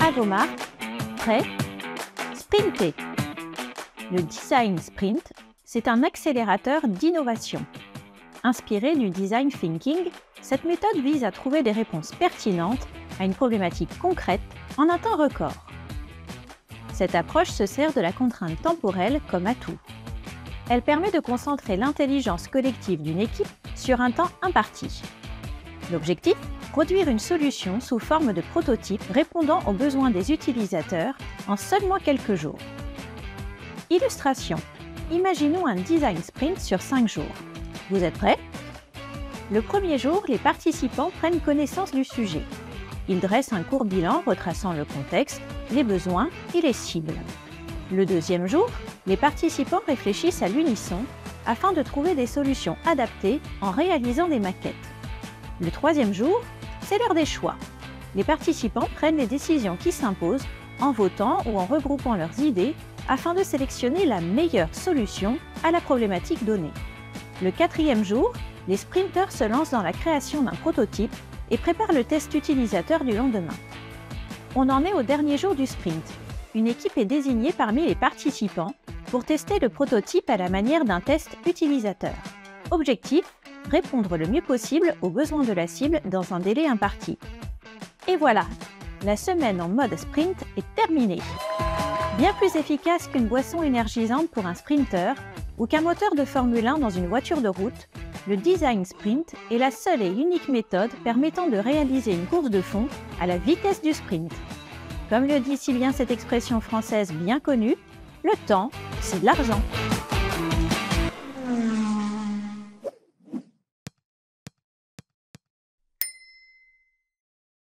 À vos marques, prêts, sprintez! Le design sprint, c'est un accélérateur d'innovation. Inspiré du design thinking, cette méthode vise à trouver des réponses pertinentes à une problématique concrète en un temps record. Cette approche se sert de la contrainte temporelle comme atout. Elle permet de concentrer l'intelligence collective d'une équipe sur un temps imparti. L'objectif ? Produire une solution sous forme de prototype répondant aux besoins des utilisateurs en seulement quelques jours. Illustration. Imaginons un design sprint sur 5 jours. Vous êtes prêts ? Le premier jour, les participants prennent connaissance du sujet. Ils dressent un court bilan retraçant le contexte, les besoins et les cibles. Le deuxième jour, les participants réfléchissent à l'unisson afin de trouver des solutions adaptées en réalisant des maquettes. Le troisième jour, c'est l'heure des choix. Les participants prennent les décisions qui s'imposent en votant ou en regroupant leurs idées afin de sélectionner la meilleure solution à la problématique donnée. Le quatrième jour, les sprinteurs se lancent dans la création d'un prototype et préparent le test utilisateur du lendemain. On en est au dernier jour du sprint. Une équipe est désignée parmi les participants pour tester le prototype à la manière d'un test utilisateur. Objectif : répondre le mieux possible aux besoins de la cible dans un délai imparti. Et voilà, la semaine en mode sprint est terminée. Bien plus efficace qu'une boisson énergisante pour un sprinter ou qu'un moteur de Formule 1 dans une voiture de route, le design sprint est la seule et unique méthode permettant de réaliser une course de fond à la vitesse du sprint. Comme le dit si bien cette expression française bien connue, le temps, c'est de l'argent.